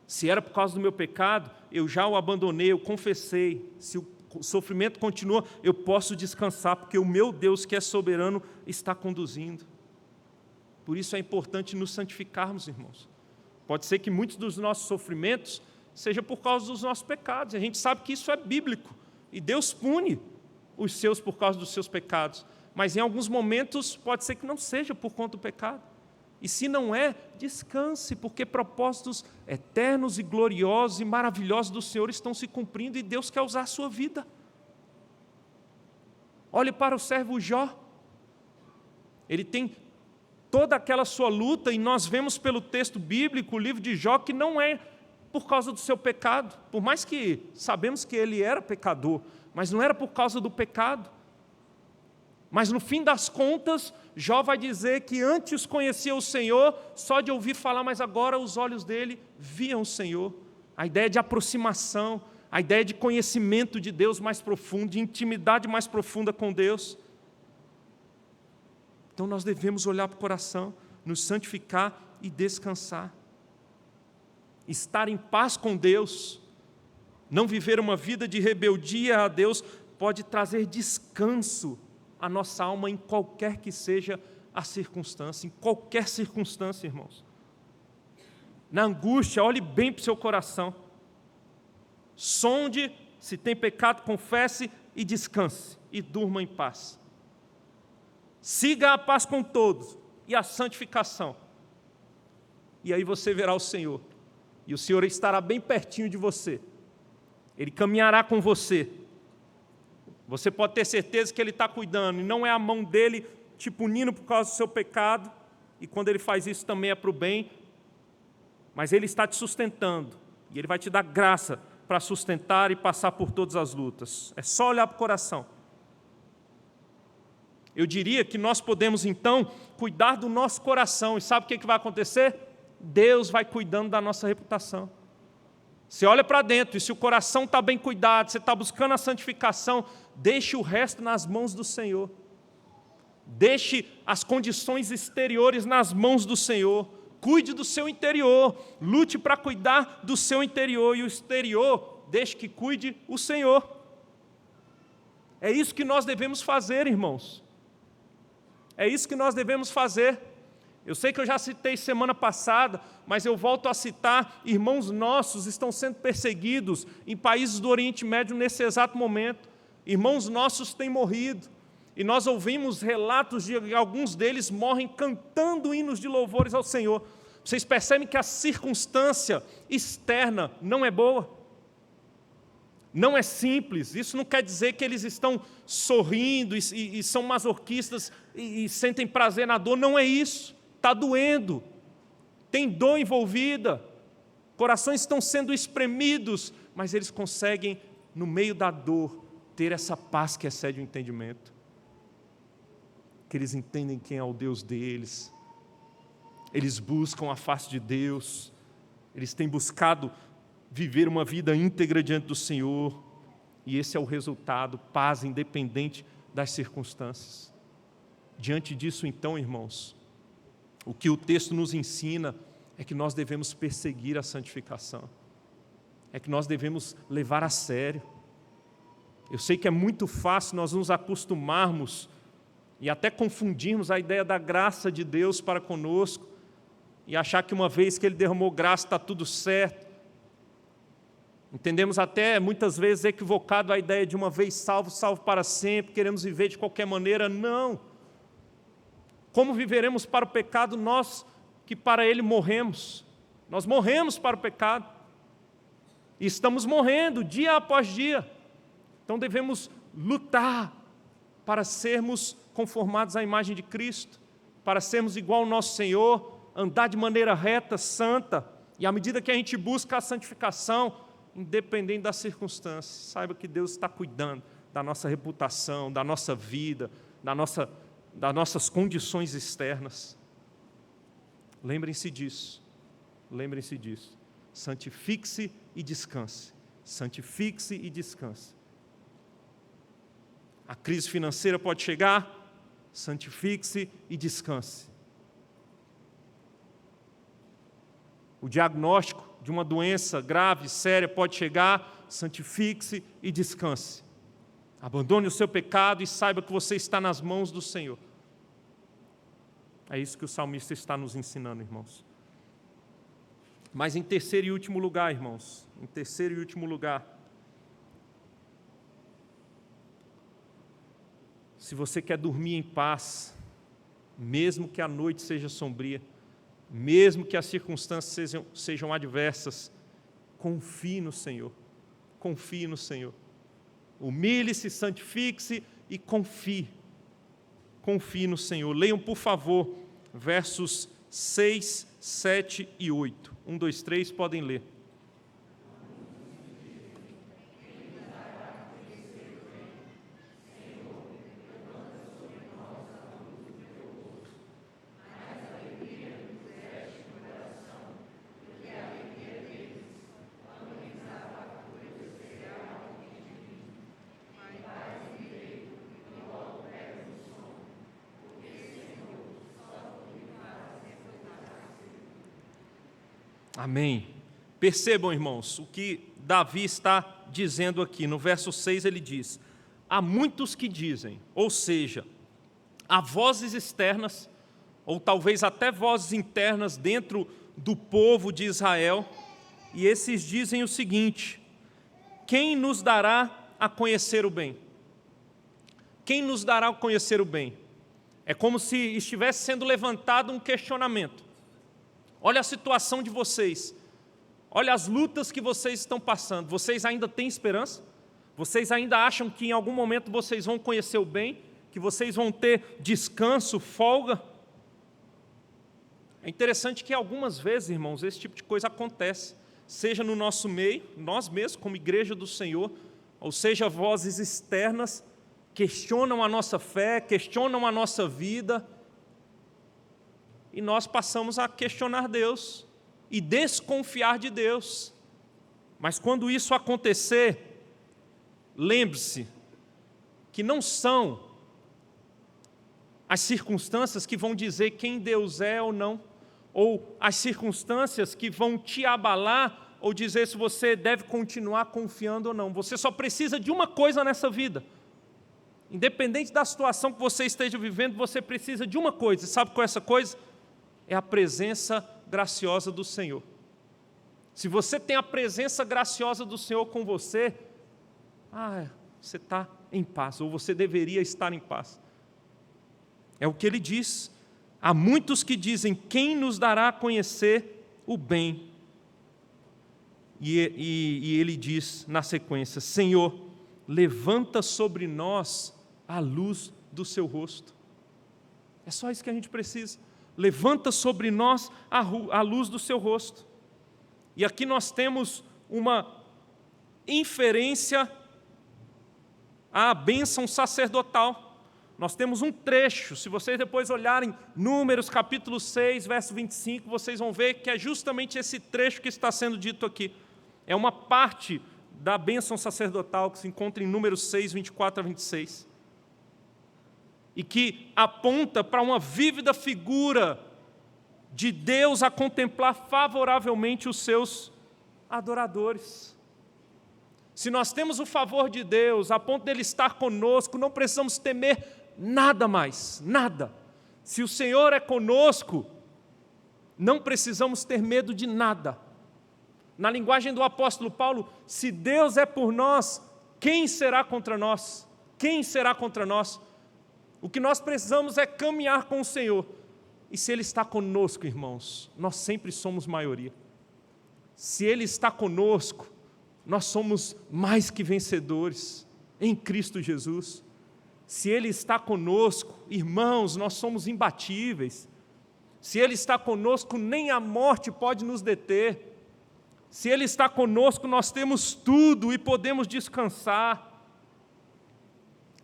Se era por causa do meu pecado, eu já o abandonei, eu confessei. Se o sofrimento continua, eu posso descansar, porque o meu Deus, que é soberano, está conduzindo. Por isso é importante nos santificarmos, irmãos. Pode ser que muitos dos nossos sofrimentos seja por causa dos nossos pecados. A gente sabe que isso é bíblico. E Deus pune os seus por causa dos seus pecados. Mas em alguns momentos pode ser que não seja por conta do pecado. E se não é, descanse, porque propósitos eternos e gloriosos e maravilhosos do Senhor estão se cumprindo e Deus quer usar a sua vida. Olhe para o servo Jó. Ele tem toda aquela sua luta, e nós vemos pelo texto bíblico, o livro de Jó, que não é por causa do seu pecado. Por mais que sabemos que ele era pecador, mas não era por causa do pecado. Mas no fim das contas, Jó vai dizer que antes conhecia o Senhor só de ouvir falar, mas agora os olhos dele viam o Senhor. A ideia de aproximação, a ideia de conhecimento de Deus mais profundo, de intimidade mais profunda com Deus. Então nós devemos olhar para o coração, nos santificar e descansar. Estar em paz com Deus, não viver uma vida de rebeldia a Deus, pode trazer descanso à nossa alma em qualquer que seja a circunstância, em qualquer circunstância, irmãos. Na angústia, olhe bem para o seu coração. Sonde, se tem pecado, confesse e descanse, e durma em paz. Siga a paz com todos e a santificação. E aí você verá o Senhor. E o Senhor estará bem pertinho de você. Ele caminhará com você. Você pode ter certeza que Ele está cuidando. E não é a mão dEle te punindo por causa do seu pecado. E quando Ele faz isso também é para o bem. Mas Ele está te sustentando. E Ele vai te dar graça para sustentar e passar por todas as lutas. É só olhar para o coração. Eu diria que nós podemos, então, cuidar do nosso coração. E sabe o que vai acontecer? Deus vai cuidando da nossa reputação. Você olha para dentro, e se o coração está bem cuidado, você está buscando a santificação, deixe o resto nas mãos do Senhor. Deixe as condições exteriores nas mãos do Senhor. Cuide do seu interior, lute para cuidar do seu interior, e o exterior, deixe que cuide o Senhor. É isso que nós devemos fazer, irmãos. É isso que nós devemos fazer. Eu sei que eu já citei semana passada, mas eu volto a citar, irmãos nossos estão sendo perseguidos em países do Oriente Médio nesse exato momento. Irmãos nossos têm morrido, e nós ouvimos relatos de que alguns deles morrem cantando hinos de louvores ao Senhor. Vocês percebem que a circunstância externa não é boa? Não é simples. Isso não quer dizer que eles estão sorrindo e são masoquistas e sentem prazer na dor. Não é isso. Está doendo, tem dor envolvida, corações estão sendo espremidos, mas eles conseguem, no meio da dor, ter essa paz que excede o entendimento. Que eles entendem quem é o Deus deles, eles buscam a face de Deus, eles têm buscado viver uma vida íntegra diante do Senhor, e esse é o resultado, paz independente das circunstâncias. Diante disso, então, irmãos, o que o texto nos ensina é que nós devemos perseguir a santificação, é que nós devemos levar a sério. Eu sei que é muito fácil nós nos acostumarmos e até confundirmos a ideia da graça de Deus para conosco e achar que uma vez que Ele derramou graça está tudo certo. Entendemos até muitas vezes equivocado a ideia de uma vez salvo, salvo para sempre, queremos viver de qualquer maneira. Não! Como viveremos para o pecado, nós que para ele morremos? Nós morremos para o pecado. E estamos morrendo dia após dia. Então devemos lutar para sermos conformados à imagem de Cristo, para sermos igual ao nosso Senhor, andar de maneira reta, santa. E à medida que a gente busca a santificação, independente das circunstâncias, saiba que Deus está cuidando da nossa reputação, da nossa vida, das nossas condições externas. Lembrem-se disso. Lembrem-se disso. Santifique-se e descanse. Santifique-se e descanse. A crise financeira pode chegar, santifique-se e descanse. O diagnóstico de uma doença grave, séria, pode chegar, santifique-se e descanse. Abandone o seu pecado e saiba que você está nas mãos do Senhor. É isso que o salmista está nos ensinando, irmãos. Mas em terceiro e último lugar, irmãos, em terceiro e último lugar, se você quer dormir em paz, mesmo que a noite seja sombria, mesmo que as circunstâncias sejam adversas, confie no Senhor. Confie no Senhor. Humilhe-se, santifique-se e confie. Confie no Senhor. Leiam, por favor, versos 6, 7 e 8. 1, 2, 3, podem ler. Amém. Percebam, irmãos, o que Davi está dizendo aqui. No verso 6 ele diz: há muitos que dizem, ou seja, há vozes externas, ou talvez até vozes internas dentro do povo de Israel, e esses dizem o seguinte: quem nos dará a conhecer o bem? Quem nos dará a conhecer o bem? É como se estivesse sendo levantado um questionamento. Olha a situação de vocês, olha as lutas que vocês estão passando. Vocês ainda têm esperança? Vocês ainda acham que em algum momento vocês vão conhecer o bem? Que vocês vão ter descanso, folga? É interessante que algumas vezes, irmãos, esse tipo de coisa acontece, seja no nosso meio, nós mesmos como igreja do Senhor, ou seja, vozes externas questionam a nossa fé, questionam a nossa vida, e nós passamos a questionar Deus e desconfiar de Deus. Mas quando isso acontecer, lembre-se que não são as circunstâncias que vão dizer quem Deus é ou não, ou as circunstâncias que vão te abalar ou dizer se você deve continuar confiando ou não. Você só precisa de uma coisa nessa vida. Independente da situação que você esteja vivendo, você precisa de uma coisa. Sabe qual é essa coisa? É a presença graciosa do Senhor. Se você tem a presença graciosa do Senhor com você, você está em paz, ou você deveria estar em paz. É o que ele diz. Há muitos que dizem: quem nos dará a conhecer o bem? E ele diz na sequência: Senhor, levanta sobre nós a luz do seu rosto. É só isso que a gente precisa. Levanta sobre nós a luz do seu rosto. E aqui nós temos uma inferência à bênção sacerdotal. Nós temos um trecho, se vocês depois olharem Números capítulo 6, verso 25, vocês vão ver que é justamente esse trecho que está sendo dito aqui. É uma parte da bênção sacerdotal que se encontra em Números 6, 24 a 26. E que aponta para uma vívida figura de Deus a contemplar favoravelmente os seus adoradores. Se nós temos o favor de Deus, a ponto dele estar conosco, não precisamos temer nada mais, nada. Se o Senhor é conosco, não precisamos ter medo de nada. Na linguagem do apóstolo Paulo, se Deus é por nós, quem será contra nós? Quem será contra nós? O que nós precisamos é caminhar com o Senhor. E se Ele está conosco, irmãos, nós sempre somos maioria. Se Ele está conosco, nós somos mais que vencedores em Cristo Jesus. Se Ele está conosco, irmãos, nós somos imbatíveis. Se Ele está conosco, nem a morte pode nos deter. Se Ele está conosco, nós temos tudo e podemos descansar.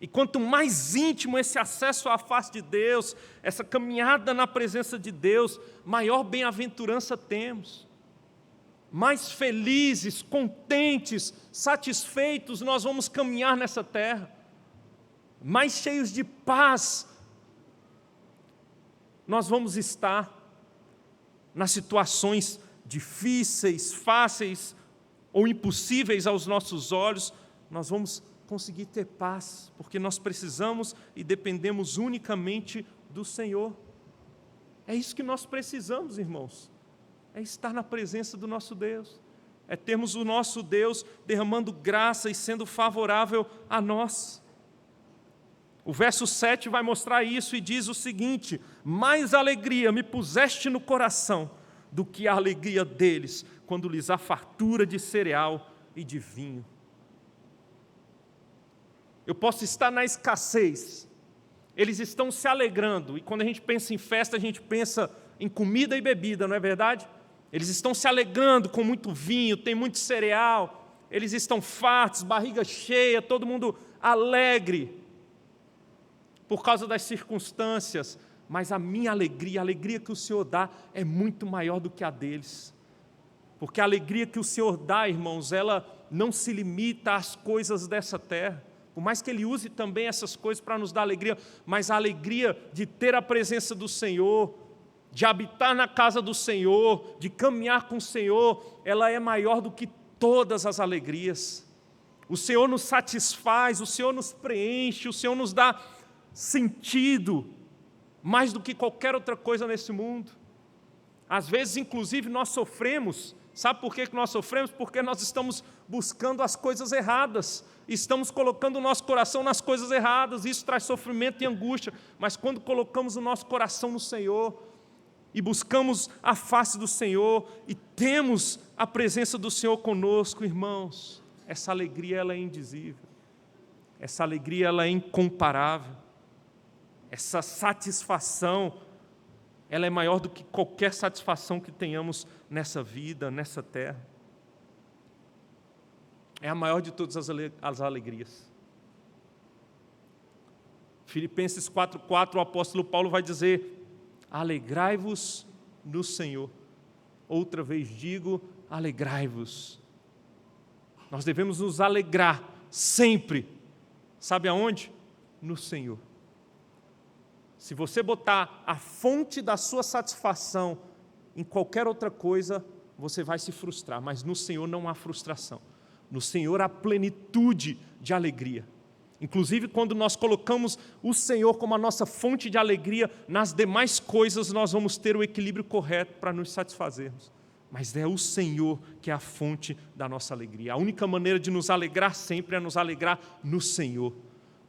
E quanto mais íntimo esse acesso à face de Deus, essa caminhada na presença de Deus, maior bem-aventurança temos. Mais felizes, contentes, satisfeitos nós vamos caminhar nessa terra. Mais cheios de paz nós vamos estar nas situações difíceis, fáceis ou impossíveis aos nossos olhos. Nós vamos conseguir ter paz, porque nós precisamos e dependemos unicamente do Senhor. É isso que nós precisamos, irmãos. É estar na presença do nosso Deus. É termos o nosso Deus derramando graça e sendo favorável a nós. O verso 7 vai mostrar isso e diz o seguinte: mais alegria me puseste no coração do que a alegria deles, quando lhes há fartura de cereal e de vinho. Eu posso estar na escassez, eles estão se alegrando, e quando a gente pensa em festa, a gente pensa em comida e bebida, não é verdade? Eles estão se alegrando com muito vinho, tem muito cereal, eles estão fartos, barriga cheia, todo mundo alegre, por causa das circunstâncias, mas a minha alegria, a alegria que o Senhor dá, é muito maior do que a deles, porque a alegria que o Senhor dá, irmãos, ela não se limita às coisas dessa terra, por mais que Ele use também essas coisas para nos dar alegria, mas a alegria de ter a presença do Senhor, de habitar na casa do Senhor, de caminhar com o Senhor, ela é maior do que todas as alegrias. O Senhor nos satisfaz, o Senhor nos preenche, o Senhor nos dá sentido, mais do que qualquer outra coisa nesse mundo. Às vezes, inclusive, nós sofremos. Sabe por que nós sofremos? Porque nós estamos buscando as coisas erradas, estamos colocando o nosso coração nas coisas erradas, isso traz sofrimento e angústia, mas quando colocamos o nosso coração no Senhor, e buscamos a face do Senhor, e temos a presença do Senhor conosco, irmãos, essa alegria ela é indizível, essa alegria ela é incomparável, essa satisfação, ela é maior do que qualquer satisfação que tenhamos nessa vida, nessa terra. É a maior de todas as alegrias. Filipenses 4,4, o apóstolo Paulo vai dizer: alegrai-vos no Senhor. Outra vez digo, alegrai-vos. Nós devemos nos alegrar sempre. Sabe aonde? No Senhor. Se você botar a fonte da sua satisfação em qualquer outra coisa, você vai se frustrar, mas no Senhor não há frustração. No Senhor há plenitude de alegria. Inclusive, quando nós colocamos o Senhor como a nossa fonte de alegria, nas demais coisas nós vamos ter o equilíbrio correto para nos satisfazermos. Mas é o Senhor que é a fonte da nossa alegria. A única maneira de nos alegrar sempre é nos alegrar no Senhor.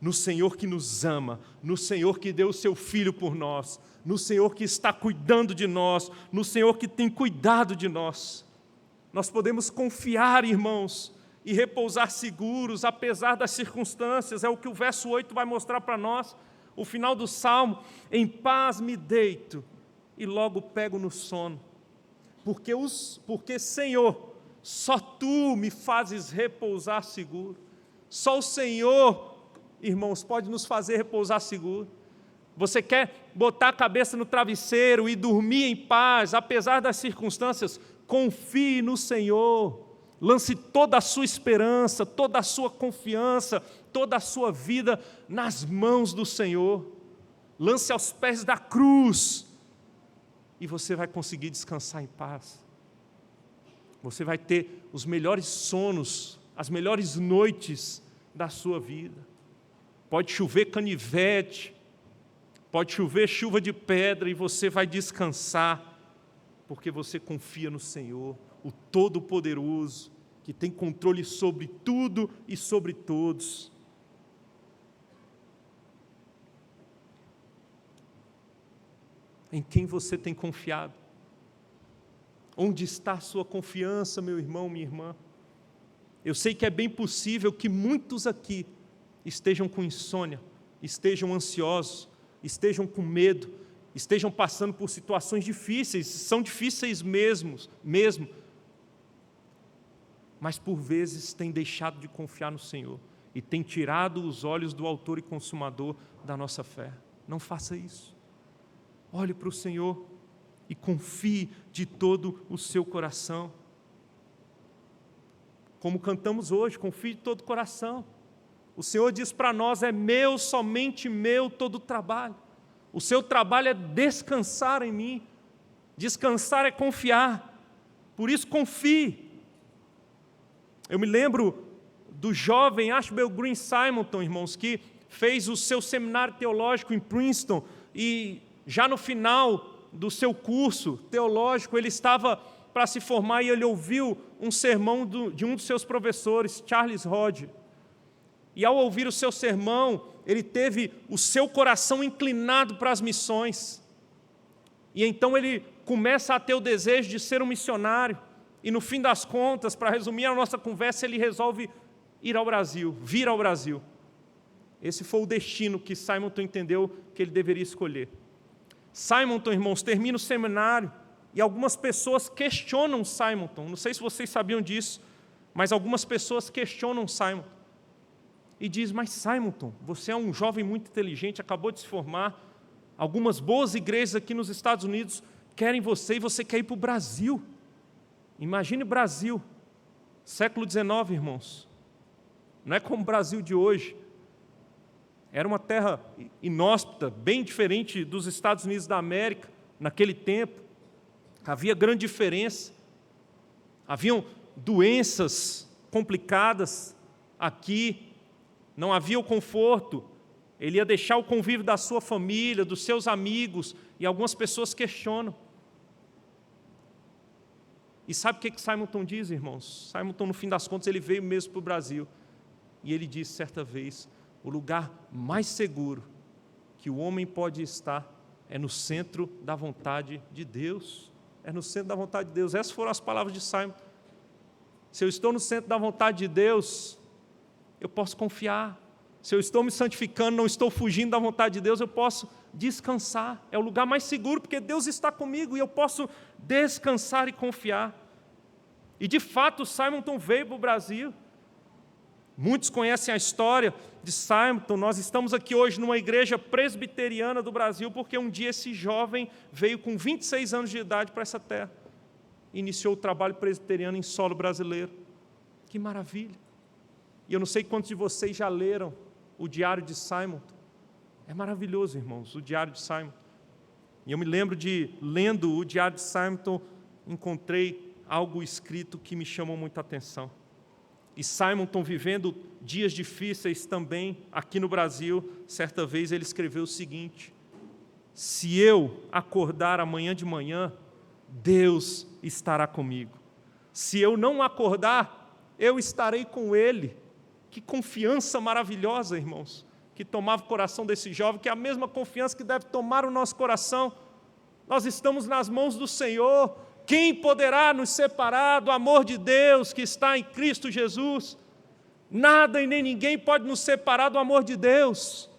No Senhor que nos ama, no Senhor que deu o seu Filho por nós, no Senhor que está cuidando de nós, no Senhor que tem cuidado de nós. Nós podemos confiar, irmãos, e repousar seguros, apesar das circunstâncias, é o que o verso 8 vai mostrar para nós, o final do Salmo: em paz me deito e logo pego no sono, porque Senhor, só Tu me fazes repousar seguro, só o Senhor, irmãos, pode nos fazer repousar seguro. Você quer botar a cabeça no travesseiro e dormir em paz, apesar das circunstâncias? Confie no Senhor. Lance toda a sua esperança, toda a sua confiança, toda a sua vida nas mãos do Senhor. Lance aos pés da cruz e você vai conseguir descansar em paz. Você vai ter os melhores sonos, as melhores noites da sua vida. Pode chover canivete, pode chover chuva de pedra e você vai descansar, porque você confia no Senhor, o Todo-Poderoso, que tem controle sobre tudo e sobre todos. Em quem você tem confiado? Onde está a sua confiança, meu irmão, minha irmã? Eu sei que é bem possível que muitos aqui estejam com insônia, estejam ansiosos, estejam com medo, estejam passando por situações difíceis, são difíceis mesmo, mas por vezes têm deixado de confiar no Senhor e têm tirado os olhos do autor e consumador da nossa fé. Não faça isso. Olhe para o Senhor e confie de todo o seu coração. Como cantamos hoje, confie de todo o coração. O Senhor diz para nós: é meu, somente meu, todo o trabalho. O seu trabalho é descansar em mim. Descansar é confiar. Por isso, confie. Eu me lembro do jovem Ashbel Green Simonton, irmãos, que fez o seu seminário teológico em Princeton, e já no final do seu curso teológico, ele estava para se formar e ele ouviu um sermão de um dos seus professores, Charles Hodge. E ao ouvir o seu sermão, ele teve o seu coração inclinado para as missões. E então ele começa a ter o desejo de ser um missionário. E no fim das contas, para resumir a nossa conversa, ele resolve ir ao Brasil, vir ao Brasil. Esse foi o destino que Simonton entendeu que ele deveria escolher. Simonton, irmãos, termina o seminário e algumas pessoas questionam Simonton. Não sei se vocês sabiam disso, mas algumas pessoas questionam Simonton. E diz: mas Simonton, você é um jovem muito inteligente, acabou de se formar. Algumas boas igrejas aqui nos Estados Unidos querem você e você quer ir para o Brasil. Imagine o Brasil, século XIX, irmãos. Não é como o Brasil de hoje. Era uma terra inóspita, bem diferente dos Estados Unidos da América, naquele tempo. Havia grande diferença. Haviam doenças complicadas aqui, não havia o conforto. Ele ia deixar o convívio da sua família, dos seus amigos, e algumas pessoas questionam. E sabe o que Simonton diz, irmãos? Simonton, no fim das contas, ele veio mesmo para o Brasil. E ele disse certa vez: o lugar mais seguro que o homem pode estar é no centro da vontade de Deus. É no centro da vontade de Deus. Essas foram as palavras de Simonton. Se eu estou no centro da vontade de Deus, eu posso confiar. Se eu estou me santificando, não estou fugindo da vontade de Deus, eu posso descansar. É o lugar mais seguro, porque Deus está comigo e eu posso descansar e confiar. E de fato, Simonton veio para o Brasil. Muitos conhecem a história de Simonton. Nós estamos aqui hoje numa igreja presbiteriana do Brasil, porque um dia esse jovem veio com 26 anos de idade para essa terra. Iniciou o trabalho presbiteriano em solo brasileiro. Que maravilha! E eu não sei quantos de vocês já leram o Diário de Simonton. É maravilhoso, irmãos, o Diário de Simonton. E eu me lembro de, lendo o Diário de Simonton, encontrei algo escrito que me chamou muita atenção. E Simonton, vivendo dias difíceis também aqui no Brasil, certa vez ele escreveu o seguinte: se eu acordar amanhã de manhã, Deus estará comigo. Se eu não acordar, eu estarei com Ele. Que confiança maravilhosa, irmãos, que tomava o coração desse jovem, que é a mesma confiança que deve tomar o nosso coração. Nós estamos nas mãos do Senhor. Quem poderá nos separar do amor de Deus que está em Cristo Jesus? Nada e nem ninguém pode nos separar do amor de Deus.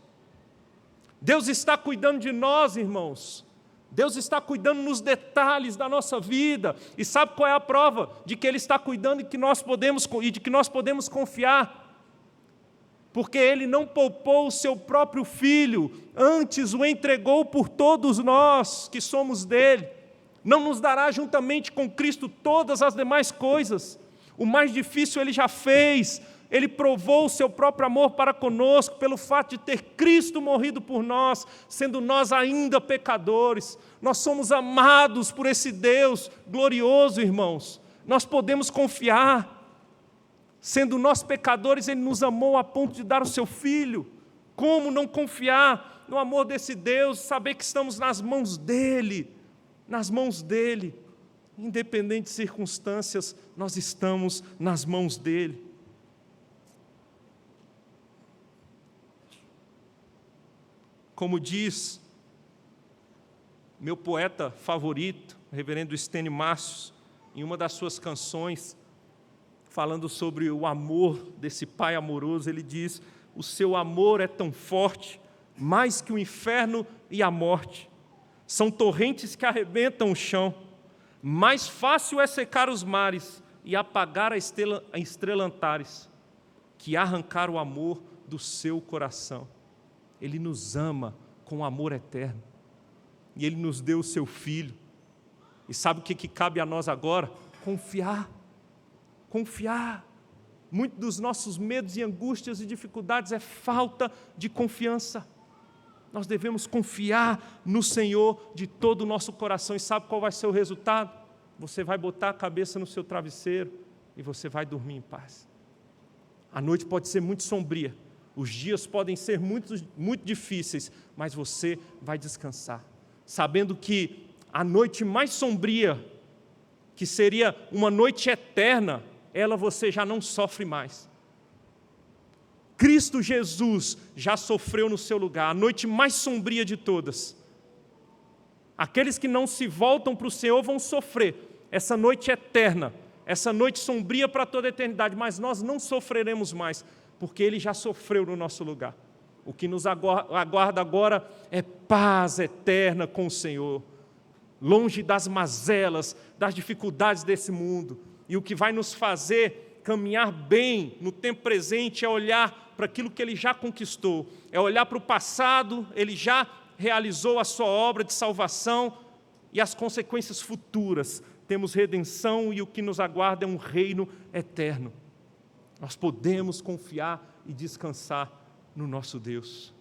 Deus está cuidando de nós, irmãos. Deus está cuidando nos detalhes da nossa vida. E sabe qual é a prova de que Ele está cuidando e de que nós podemos confiar? Porque Ele não poupou o Seu próprio Filho, antes o entregou por todos nós que somos dEle. Não nos dará juntamente com Cristo todas as demais coisas. O mais difícil Ele já fez. Ele provou o Seu próprio amor para conosco, pelo fato de ter Cristo morrido por nós, sendo nós ainda pecadores. Nós somos amados por esse Deus glorioso, irmãos. Nós podemos confiar. Sendo nós pecadores, Ele nos amou a ponto de dar o Seu Filho. Como não confiar no amor desse Deus, saber que estamos nas mãos dEle, nas mãos dEle. Independente de circunstâncias, nós estamos nas mãos dEle. Como diz meu poeta favorito, o reverendo Estênio Márcios, em uma das suas canções, falando sobre o amor desse Pai amoroso, ele diz: o seu amor é tão forte, mais que o inferno e a morte. São torrentes que arrebentam o chão. Mais fácil é secar os mares e apagar a estrela Antares, que arrancar o amor do seu coração. Ele nos ama com amor eterno. E Ele nos deu o Seu Filho. E sabe o que cabe a nós agora? Confiar. Confiar. Muitos dos nossos medos e angústias e dificuldades é falta de confiança. Nós devemos confiar no Senhor de todo o nosso coração. E sabe qual vai ser o resultado? Você vai botar a cabeça no seu travesseiro e você vai dormir em paz. A noite pode ser muito sombria, os dias podem ser muito difíceis, mas você vai descansar, sabendo que a noite mais sombria, que seria uma noite eterna, ela você já não sofre mais. Cristo Jesus já sofreu no seu lugar, a noite mais sombria de todas. Aqueles que não se voltam para o Senhor vão sofrer essa noite eterna, essa noite sombria para toda a eternidade, mas nós não sofreremos mais, porque Ele já sofreu no nosso lugar. O que nos aguarda agora é paz eterna com o Senhor, longe das mazelas, das dificuldades desse mundo. E o que vai nos fazer caminhar bem no tempo presente é olhar para aquilo que Ele já conquistou, é olhar para o passado, Ele já realizou a sua obra de salvação e as consequências futuras. Temos redenção e o que nos aguarda é um reino eterno. Nós podemos confiar e descansar no nosso Deus.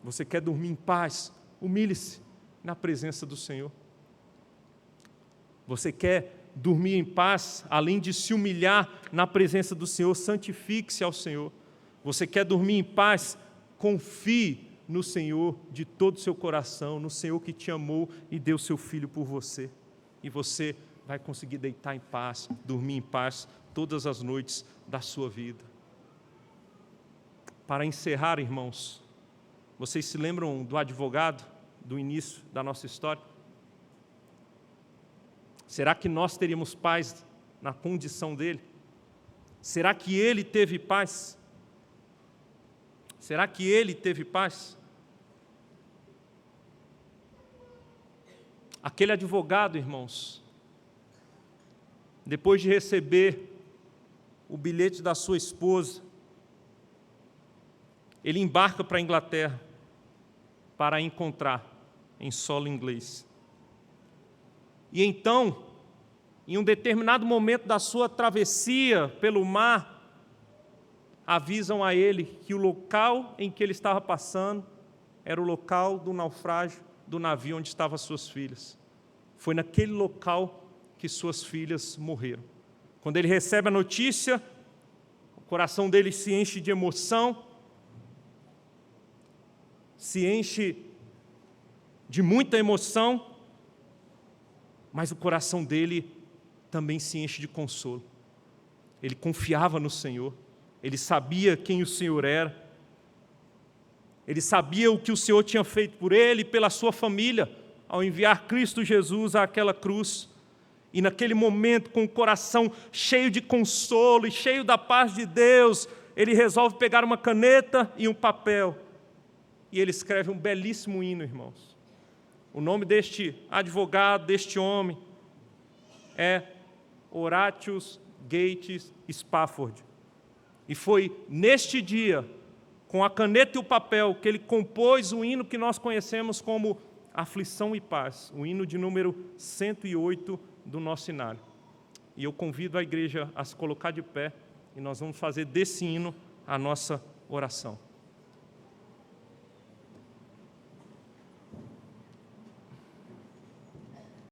Você quer dormir em paz? Humilhe-se na presença do Senhor. Você quer dormir em paz, além de se humilhar na presença do Senhor, santifique-se ao Senhor. Você quer dormir em paz? Confie no Senhor de todo o seu coração, no Senhor que te amou e deu seu Filho por você. E você vai conseguir deitar em paz, dormir em paz todas as noites da sua vida. Para encerrar, irmãos, vocês se lembram do advogado do início da nossa história? Será que nós teríamos paz na condição dele? Será que ele teve paz? Será que ele teve paz? Aquele advogado, irmãos, depois de receber o bilhete da sua esposa, ele embarca para a Inglaterra para a encontrar em solo inglês. E então, em um determinado momento da sua travessia pelo mar, avisam a ele que o local em que ele estava passando era o local do naufrágio do navio onde estavam suas filhas. Foi naquele local que suas filhas morreram. Quando ele recebe a notícia, o coração dele se enche de emoção, se enche de muita emoção, mas o coração dele também se enche de consolo. Ele confiava no Senhor, ele sabia quem o Senhor era, ele sabia o que o Senhor tinha feito por ele e pela sua família, ao enviar Cristo Jesus àquela cruz. E naquele momento, com o coração cheio de consolo e cheio da paz de Deus, ele resolve pegar uma caneta e um papel. E ele escreve um belíssimo hino, irmãos. O nome deste advogado, deste homem, é Horatius Gates Spafford. E foi neste dia, com a caneta e o papel, que ele compôs o hino que nós conhecemos como Aflição e Paz, o hino de número 108 do nosso inário. E eu convido a igreja a se colocar de pé e nós vamos fazer desse hino a nossa oração.